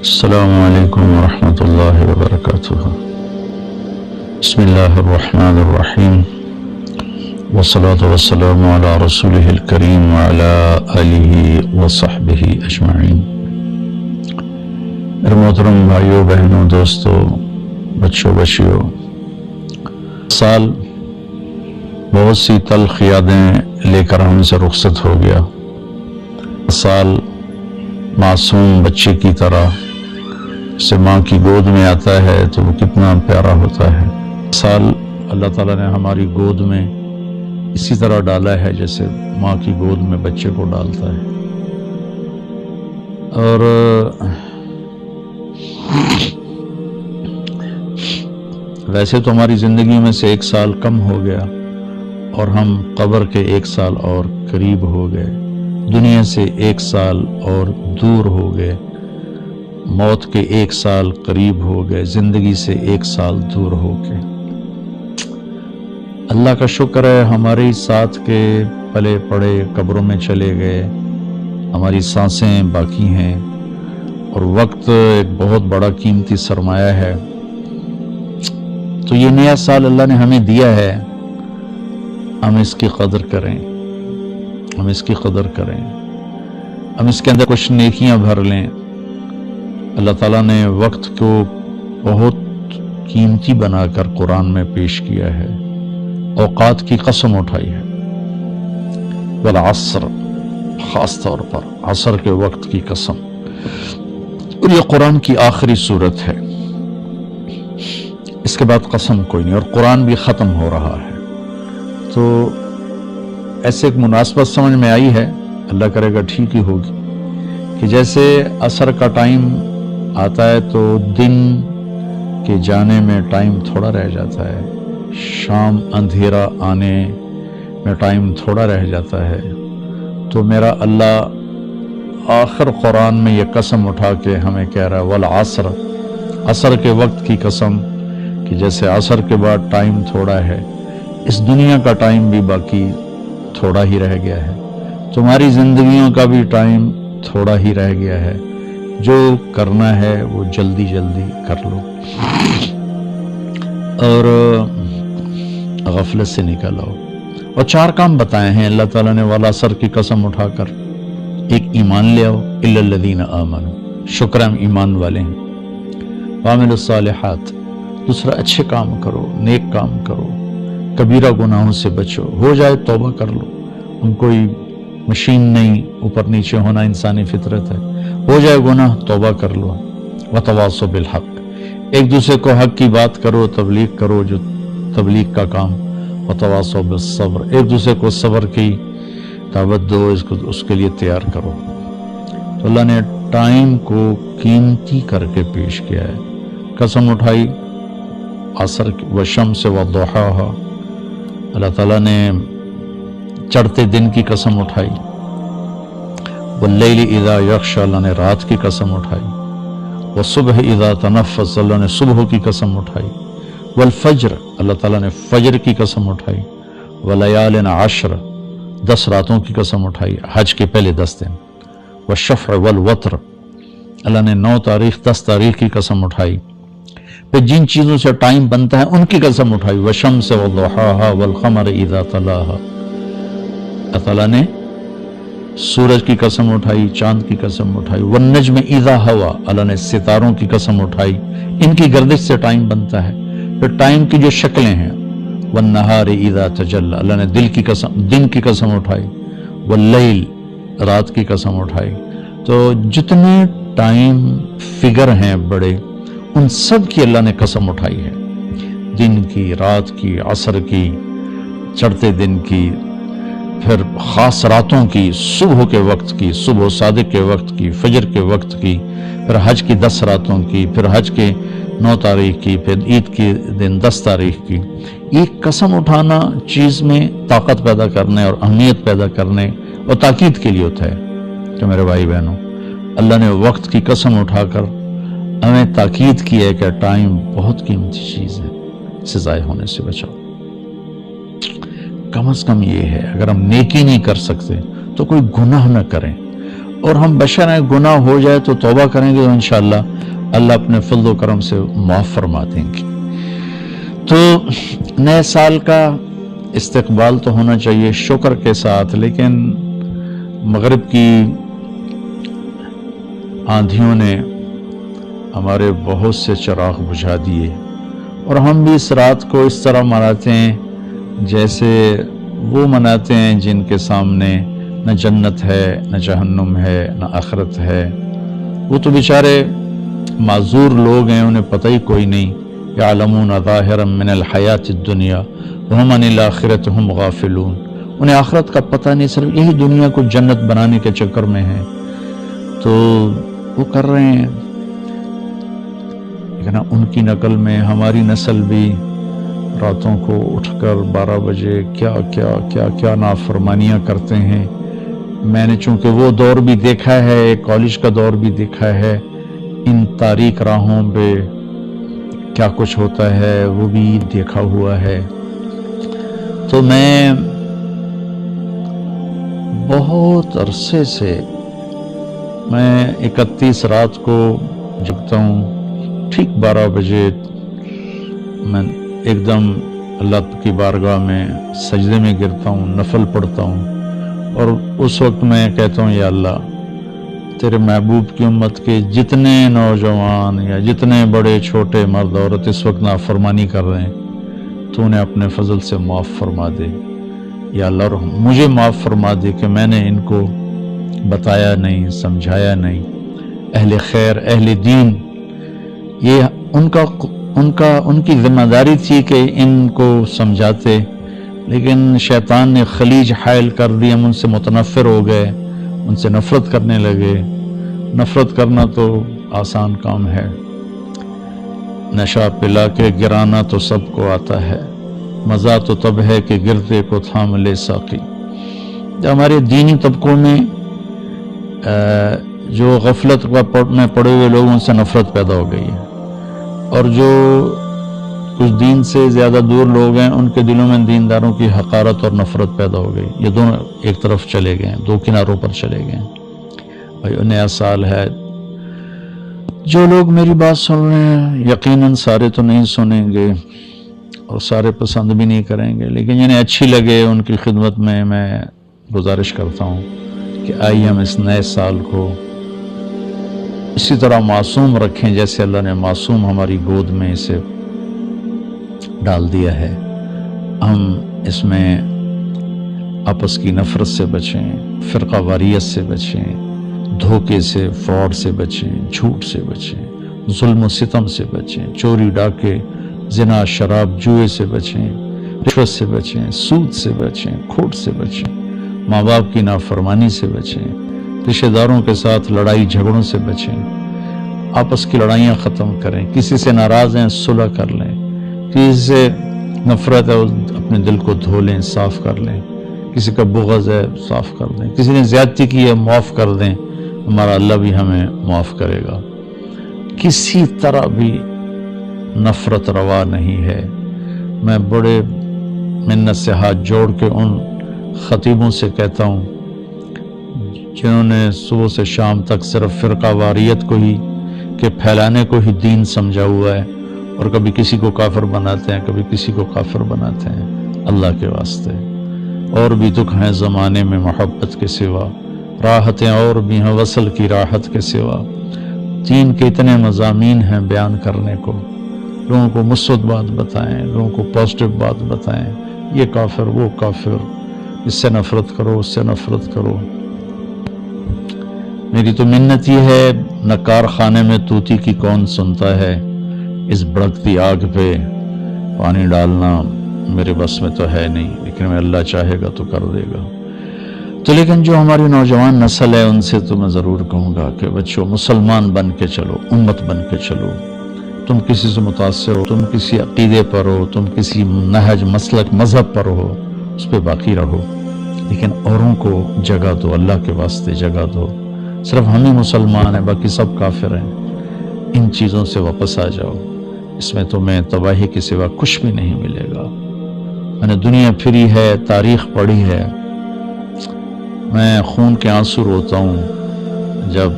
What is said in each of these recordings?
السلام علیکم ورحمۃ اللہ وبرکاتہ۔ بسم اللہ الرحمن الرحیم، والصلاة والسلام علی رسولہ الکریم وعلی آلہ وصحبہ اجمعین۔ میرے محترم بھائیوں بہنوں دوستوں بچوں بچیوں، سال بہت سی تلخ یادیں لے کر ہم سے رخصت ہو گیا۔ سال معصوم بچے کی طرح سے ماں کی گود میں آتا ہے تو وہ کتنا پیارا ہوتا ہے۔ سال اللہ تعالیٰ نے ہماری گود میں اسی طرح ڈالا ہے جیسے ماں کی گود میں بچے کو ڈالتا ہے۔ اور ویسے تو ہماری زندگی میں سے ایک سال کم ہو گیا اور ہم قبر کے ایک سال اور قریب ہو گئے، دنیا سے ایک سال اور دور ہو گئے، موت کے ایک سال قریب ہو گئے، زندگی سے ایک سال دور ہو گئے۔ اللہ کا شکر ہے ہمارے ساتھ کے پلے پڑے قبروں میں چلے گئے، ہماری سانسیں باقی ہیں، اور وقت ایک بہت بڑا قیمتی سرمایہ ہے۔ تو یہ نیا سال اللہ نے ہمیں دیا ہے، ہم اس کی قدر کریں، ہم اس کی قدر کریں، ہم اس کے اندر کچھ نیکیاں بھر لیں۔ اللہ تعالیٰ نے وقت کو بہت قیمتی بنا کر قرآن میں پیش کیا ہے، اوقات کی قسم اٹھائی ہے، والعصر، خاص طور پر عصر کے وقت کی قسم، اور یہ قرآن کی آخری صورت ہے، اس کے بعد قسم کوئی نہیں، اور قرآن بھی ختم ہو رہا ہے۔ تو ایسے ایک مناسبت سمجھ میں آئی ہے، اللہ کرے گا ٹھیک ہی ہوگی، کہ جیسے عصر کا ٹائم آتا ہے تو دن کے جانے میں ٹائم تھوڑا رہ جاتا ہے، شام اندھیرا آنے میں ٹائم تھوڑا رہ جاتا ہے، تو میرا اللہ آخر قرآن میں یہ قسم اٹھا کے ہمیں کہہ رہا ہے والعصر، عصر کے وقت کی قسم، کہ جیسے عصر کے بعد ٹائم تھوڑا ہے، اس دنیا کا ٹائم بھی باقی تھوڑا ہی رہ گیا ہے، تمہاری زندگیوں کا بھی ٹائم تھوڑا ہی رہ گیا ہے، جو کرنا ہے وہ جلدی جلدی کر لو اور غفلت سے نکل آؤ۔ اور 4 کام بتائے ہیں اللہ تعالیٰ نے والعصر کی قسم اٹھا کر۔ ایک، ایمان لے آؤ، الا الذین آمنوا، شکر ہم ایمان والے ہیں، وعملوا الصالحات، دوسرا اچھے کام کرو، نیک کام کرو، کبیرہ گناہوں سے بچو، ہو جائے توبہ کر لو، ہم کوئی مشین نہیں، اوپر نیچے ہونا انسانی فطرت ہے، ہو جائے گناہ توبہ کر لو، وتواصوا بالحق، ایک دوسرے کو حق کی بات کرو، تبلیغ کرو جو تبلیغ کا کام، وتواصوا بالصبر، ایک دوسرے کو صبر کی دعوت دو، اس کے لیے تیار کرو۔ تو اللہ نے ٹائم کو قیمتی کر کے پیش کیا ہے، قسم اٹھائی عصر والشمس والضحاہا، اللہ تعالیٰ نے چڑھتے دن کی قسم اٹھائی، واللیل اذا یغشی، اللہ نے رات کی قسم اٹھائی، والصبح اذا تنفس، اللہ نے صبح کی قسم اٹھائی، والفجر، اللہ تعالیٰ نے فجر کی قسم اٹھائی، ولیال عشر، 10 راتوں کی قسم اٹھائی، حج کے پہلے 10 دن، والشفع والوتر، اللہ نے 9 تاریخ 10 تاریخ کی قسم اٹھائی، پھر جن چیزوں سے ٹائم بنتا ہے ان کی قسم اٹھائی، والشمس والضحاہا والقمر اذا تلاہا، اللہ تعالیٰ نے سورج کی قسم اٹھائی، چاند کی قسم اٹھائی، والنجم اذا ہوا، اللہ نے ستاروں کی قسم اٹھائی، ان کی گردش سے ٹائم بنتا ہے، پھر ٹائم کی جو شکلیں ہیں، والنہار اذا تجلی، اللہ نے دن کی قسم اٹھائی، واللیل، رات کی قسم اٹھائی۔ تو جتنے ٹائم فگر ہیں بڑے، ان سب کی اللہ نے قسم اٹھائی ہے، دن کی، رات کی، عصر کی، چڑھتے دن کی، پھر خاص راتوں کی، صبح کے وقت کی، صبح صادق کے وقت کی، فجر کے وقت کی، پھر حج کی 10 راتوں کی، پھر حج کے 9 تاریخ کی، پھر عید کے دن 10 تاریخ کی۔ ایک قسم اٹھانا چیز میں طاقت پیدا کرنے اور اہمیت پیدا کرنے اور تاکید کے لیے ہوتا ہے۔ تو میرے بھائی بہنوں، اللہ نے وقت کی قسم اٹھا کر ہمیں تاکید کی ہے کہ ٹائم بہت قیمتی چیز ہے، اسے ضائع ہونے سے بچاؤ۔ کم از کم یہ ہے، اگر ہم نیکی نہیں کر سکتے تو کوئی گناہ نہ کریں، اور ہم بشر ہیں، گناہ ہو جائے تو توبہ کریں گے تو انشاءاللہ اللہ اپنے فضل و کرم سے معاف فرما دیں گے۔ تو نئے سال کا استقبال تو ہونا چاہیے شکر کے ساتھ، لیکن مغرب کی آندھیوں نے ہمارے بہت سے چراغ بجھا دیے، اور ہم بھی اس رات کو اس طرح مناتے ہیں جیسے وہ مناتے ہیں جن کے سامنے نہ جنت ہے، نہ جہنم ہے، نہ آخرت ہے۔ وہ تو بیچارے معذور لوگ ہیں، انہیں پتہ ہی کوئی نہیں۔ یعلمون ظاہرا من الحیات الدنیا وہم عن الآخرۃ ہم غافلون۔ انہیں آخرت کا پتہ نہیں، صرف یہی دنیا کو جنت بنانے کے چکر میں ہیں، تو وہ کر رہے ہیں۔ لیکن ان کی نقل میں ہماری نسل بھی راتوں کو اٹھ کر 12 بجے کیا کیا کیا کیا نافرمانیاں کرتے ہیں۔ میں نے چونکہ وہ دور بھی دیکھا ہے، کالج کا دور بھی دیکھا ہے، ان تاریک راہوں پہ کیا کچھ ہوتا ہے وہ بھی دیکھا ہوا ہے۔ تو میں بہت عرصے سے میں 31 رات کو جگتا ہوں، ٹھیک 12 بجے میں ایک دم اللہ کی بارگاہ میں سجدے میں گرتا ہوں، نفل پڑھتا ہوں، اور اس وقت میں کہتا ہوں یا اللہ تیرے محبوب کی امت کے جتنے نوجوان یا جتنے بڑے چھوٹے مرد عورت اس وقت نافرمانی کر رہے ہیں تو انہیں اپنے فضل سے معاف فرما دے یا اللہ، اور مجھے معاف فرما دے کہ میں نے ان کو بتایا نہیں، سمجھایا نہیں۔ اہل خیر، اہل دین، یہ ان کی ذمہ داری تھی کہ ان کو سمجھاتے، لیکن شیطان نے خلیج حائل کر دی، ہم ان سے متنفر ہو گئے، ان سے نفرت کرنے لگے۔ نفرت کرنا تو آسان کام ہے، نشہ پلا کے گرانا تو سب کو آتا ہے، مزہ تو تب ہے کہ گرتے کو تھام لے ساقی۔ ہمارے دینی طبقوں میں جو غفلت میں پڑے ہوئے لوگ، ان سے نفرت پیدا ہو گئی ہے، اور جو کچھ دین سے زیادہ دور لوگ ہیں ان کے دلوں میں دینداروں کی حقارت اور نفرت پیدا ہو گئی۔ یہ دونوں ایک طرف چلے گئے ہیں، دو کناروں پر چلے گئے ہیں۔ بھائی نیا سال ہے، جو لوگ میری بات سن رہے ہیں یقیناً سارے تو نہیں سنیں گے اور سارے پسند بھی نہیں کریں گے، لیکن جنہیں اچھی لگے ان کی خدمت میں گزارش کرتا ہوں کہ آئیے ہم اس نئے سال کو اسی طرح معصوم رکھیں جیسے اللہ نے معصوم ہماری گود میں اسے ڈال دیا ہے۔ ہم اس میں آپس کی نفرت سے بچیں، فرقہ واریت سے بچیں، دھوکے سے، فراڈ سے بچیں، جھوٹ سے بچیں، ظلم و ستم سے بچیں، چوری ڈاکے، زنا، شراب، جوئے سے بچیں، رشوت سے بچیں، سود سے بچیں، کھوٹ سے بچیں، ماں باپ کی نافرمانی سے بچیں، رشتہ داروں کے ساتھ لڑائی جھگڑوں سے بچیں، آپس کی لڑائیاں ختم کریں، کسی سے ناراض ہیں صلح کر لیں، کسی سے نفرت ہے اپنے دل کو دھو لیں، صاف کر لیں، کسی کا بغض ہے صاف کر دیں، کسی نے زیادتی کی ہے معاف کر دیں، ہمارا اللہ بھی ہمیں معاف کرے گا۔ کسی طرح بھی نفرت روا نہیں ہے۔ میں بڑے منت سے ہاتھ جوڑ کے ان خطیبوں سے کہتا ہوں جنہوں نے صبح سے شام تک صرف فرقہ واریت کو ہی کہ پھیلانے کو ہی دین سمجھا ہوا ہے، اور کبھی کسی کو کافر بناتے ہیں، کبھی کسی کو کافر بناتے ہیں۔ اللہ کے واسطے اور بھی دکھ ہیں زمانے میں محبت کے سوا، راحتیں اور بھی ہیں وصل کی راحت کے سوا۔ دین کے اتنے مضامین ہیں بیان کرنے کو، لوگوں کو مثبت بات بتائیں، لوگوں کو پازیٹیو بات بتائیں، یہ کافر وہ کافر، اس سے نفرت کرو، اس سے نفرت کرو۔ میری تو منت یہ ہے، نہ کارخانے میں طوطی کی کون سنتا ہے، اس بھڑکتی آگ پہ پانی ڈالنا میرے بس میں تو ہے نہیں، لیکن میں اللہ چاہے گا تو کر دے گا۔ تو لیکن جو ہماری نوجوان نسل ہے ان سے تو میں ضرور کہوں گا کہ بچوں مسلمان بن کے چلو، امت بن کے چلو۔ تم کسی سے متاثر ہو، تم کسی عقیدے پر ہو، تم کسی نہج، مسلک، مذہب پر ہو، اس پہ باقی رہو، لیکن اوروں کو جگہ دو، اللہ کے واسطے جگہ دو۔ صرف ہم ہی مسلمان ہیں، باقی سب کافر ہیں۔ ان چیزوں سے واپس آ جاؤ، اس میں تمہیں تباہی کے سوا کچھ بھی نہیں ملے گا۔ میں نے دنیا پھری ہے، تاریخ پڑھی ہے، میں خون کے آنسو روتا ہوں جب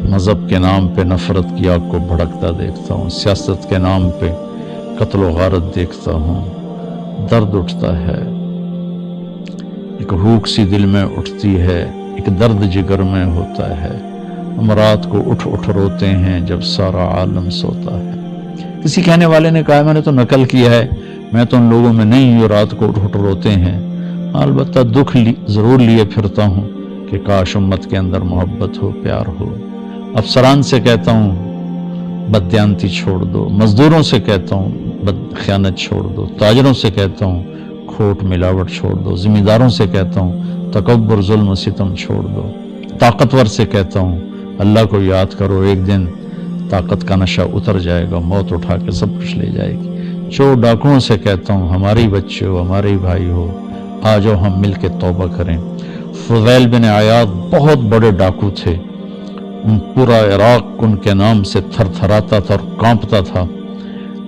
مذہب کے نام پہ نفرت کی آگ کو بھڑکتا دیکھتا ہوں، سیاست کے نام پہ قتل و غارت دیکھتا ہوں، درد اٹھتا ہے، ایک بھوک سی دل میں اٹھتی ہے، ایک درد جگر میں ہوتا ہے۔ ہم رات کو اٹھ اٹھ روتے ہیں جب سارا عالم سوتا ہے۔ کسی کہنے والے نے کہا میں نے تو نقل کیا ہے، میں تو ان لوگوں میں نہیں جو رات کو اٹھ اٹھ روتے ہیں۔ البتہ دکھ ضرور لیے پھرتا ہوں کہ کاش امت کے اندر محبت ہو، پیار ہو۔ افسران سے کہتا ہوں بددیانتی چھوڑ دو، مزدوروں سے کہتا ہوں خیانت چھوڑ دو، تاجروں سے کہتا ہوں کھوٹ ملاوٹ چھوڑ دو، ذمہ داروں سے کہتا ہوں تکبر ظلم و ستم چھوڑ دو، طاقتور سے کہتا ہوں اللہ کو یاد کرو، ایک دن طاقت کا نشہ اتر جائے گا، موت اٹھا کے سب کچھ لے جائے گی۔ چور ڈاکوؤں سے کہتا ہوں ہمارے بچے ہو، ہمارے بھائی ہو، آ جاؤ ہم مل کے توبہ کریں۔ فضیل بن عیاض بہت بڑے ڈاکو تھے، پورا عراق ان کے نام سے تھر تھراتا تھا اور کانپتا تھا،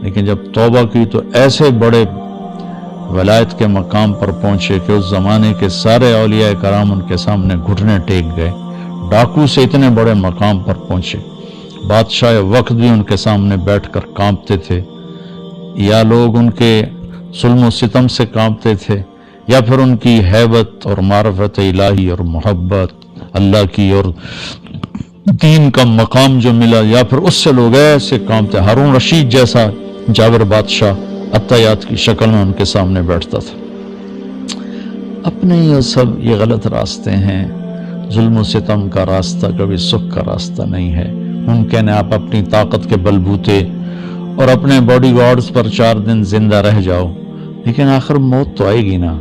لیکن جب توبہ کی تو ایسے بڑے ولایت کے مقام پر پہنچے کہ اس زمانے کے سارے اولیاء کرام ان کے سامنے گھٹنے ٹیک گئے۔ ڈاکو سے اتنے بڑے مقام پر پہنچے، بادشاہ وقت بھی ان کے سامنے بیٹھ کر کانپتے تھے، یا لوگ ان کے ظلم و ستم سے کانپتے تھے، یا پھر ان کی ہیبت اور معرفت الہی اور محبت اللہ کی اور دین کا مقام جو ملا، یا پھر اس سے لوگ ایسے کانپتے۔ ہارون رشید جیسا جابر بادشاہ عطیات کی شکل میں ان کے سامنے بیٹھتا تھا۔ اپنے یہ سب یہ غلط راستے ہیں۔ ظلم و ستم کا راستہ کبھی سکھ کا راستہ نہیں ہے۔ ممکن ہے آپ اپنی طاقت کے بلبوتے اور اپنے باڈی گارڈز پر 4 دن زندہ رہ جاؤ، لیکن آخر موت تو آئے گی نا۔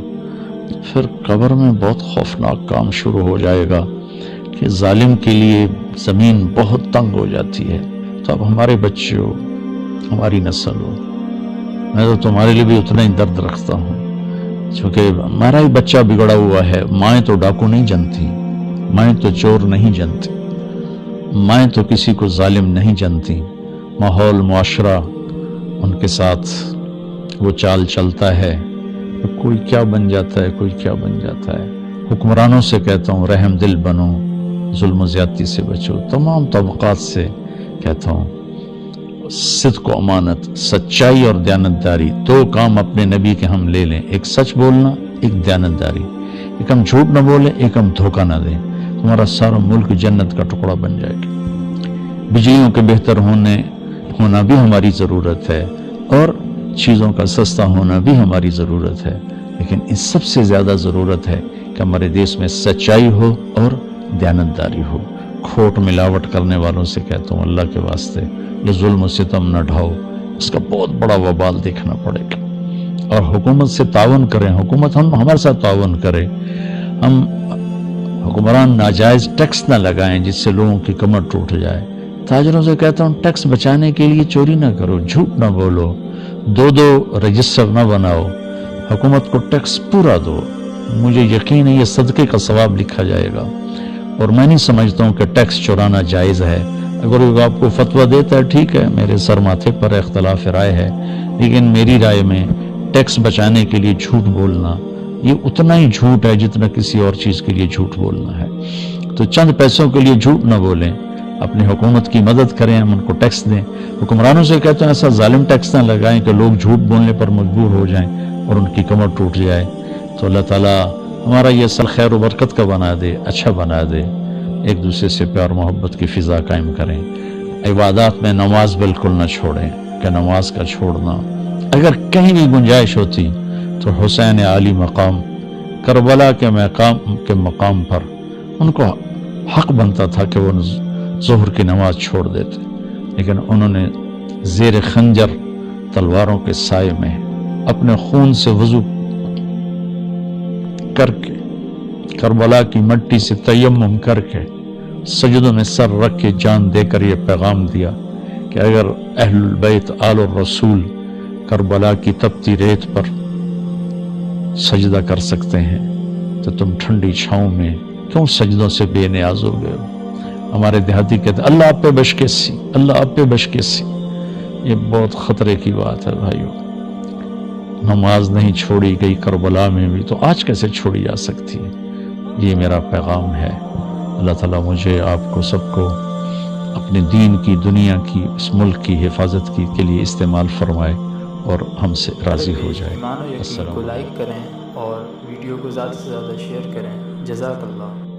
پھر قبر میں بہت خوفناک کام شروع ہو جائے گا کہ ظالم کے لیے زمین بہت تنگ ہو جاتی ہے۔ تو اب ہمارے بچے ہو، ہماری نسل ہو، میں تو تمہارے لیے بھی اتنا ہی درد رکھتا ہوں، چونکہ ہمارا ہی بچہ بگڑا ہوا ہے۔ مائیں تو ڈاکو نہیں جنتی، مائیں تو چور نہیں جنتی، مائیں تو کسی کو ظالم نہیں جنتی۔ ماحول معاشرہ ان کے ساتھ وہ چال چلتا ہے، کوئی کیا بن جاتا ہے، کوئی کیا بن جاتا ہے۔ حکمرانوں سے کہتا ہوں رحم دل بنو، ظلم و زیادتی سے بچو۔ تمام طبقات سے کہتا ہوں صدق و امانت، سچائی اور دیانتداری، 2 کام اپنے نبی کے ہم لے لیں، ایک سچ بولنا، ایک دیانتداری۔ ایک ہم جھوٹ نہ بولیں، ایک ہم دھوکہ نہ دیں، تمہارا سارا ملک جنت کا ٹکڑا بن جائے گا۔ بجلیوں کے بہتر ہونا بھی ہماری ضرورت ہے، اور چیزوں کا سستا ہونا بھی ہماری ضرورت ہے، لیکن اس سب سے زیادہ ضرورت ہے کہ ہمارے دیش میں سچائی ہو اور دیانتداری ہو۔ کھوٹ ملاوٹ کرنے والوں سے کہتا ہوں اللہ کے واسطے یہ ظلم و ستم نہ ڈھاؤ، اس کا بہت بڑا وبال دیکھنا پڑے گا۔ اور حکومت سے تعاون کریں، حکومت ہمارے ساتھ تعاون کرے۔ ہم حکمران ناجائز ٹیکس نہ لگائیں جس سے لوگوں کی کمر ٹوٹ جائے۔ تاجروں سے کہتا ہوں ٹیکس بچانے کے لیے چوری نہ کرو، جھوٹ نہ بولو، 2 رجسٹر نہ بناؤ، حکومت کو ٹیکس پورا دو۔ مجھے یقین ہے یہ صدقے کا ثواب لکھا جائے گا، اور میں نہیں سمجھتا ہوں کہ ٹیکس چورانا جائز ہے۔ اگر وہ آپ کو فتویٰ دیتا ہے ٹھیک ہے، میرے سر ماتھے پر اختلاف رائے ہے، لیکن میری رائے میں ٹیکس بچانے کے لیے جھوٹ بولنا یہ اتنا ہی جھوٹ ہے جتنا کسی اور چیز کے لیے جھوٹ بولنا ہے۔ تو چند پیسوں کے لیے جھوٹ نہ بولیں، اپنی حکومت کی مدد کریں، ہم ان کو ٹیکس دیں۔ حکمرانوں سے کہتے ہیں ایسا ظالم ٹیکس نہ لگائیں کہ لوگ جھوٹ بولنے پر مجبور ہو جائیں اور ان کی کمر ٹوٹ جائے۔ تو اللہ تعالیٰ ہمارا یہ سال خیر و برکت کا بنا دے، اچھا بنا دے، ایک دوسرے سے پیار محبت کی فضا قائم کریں۔ عبادات میں نماز بالکل نہ چھوڑیں، کہ نماز کا چھوڑنا اگر کہیں بھی گنجائش ہوتی تو حسین عالی مقام کربلا کے مقام پر ان کو حق بنتا تھا کہ وہ ظہر کی نماز چھوڑ دیتے، لیکن انہوں نے زیر خنجر تلواروں کے سائے میں اپنے خون سے وضو کر کے کربلا کی مٹی سے تیمم کر کے سجدوں میں سر رکھ کے جان دے کر یہ پیغام دیا کہ اگر اہل البیت آل الرسول کربلا کی تپتی ریت پر سجدہ کر سکتے ہیں تو تم ٹھنڈی چھاؤں میں کیوں سجدوں سے بے نیاز ہو گئے ہو۔ ہمارے دیہاتی کہتے ہیں اللہ آپ پہ بشکیسی، اللہ آپ پہ بشکیسی۔ یہ بہت خطرے کی بات ہے بھائیو۔ نماز نہیں چھوڑی گئی کربلا میں بھی تو آج کیسے چھوڑی جا سکتی ہے؟ یہ میرا پیغام ہے اللہ تعالیٰ مجھے، آپ کو، سب کو اپنے دین کی، دنیا کی، اس ملک کی حفاظت کے لیے استعمال فرمائے اور ہم سے راضی ہو جائے۔ ایمان و یقین السلام کو علیکم۔ لائک کریں اور ویڈیو کو زیادہ سے زیادہ شیئر کریں۔ جزاک اللہ۔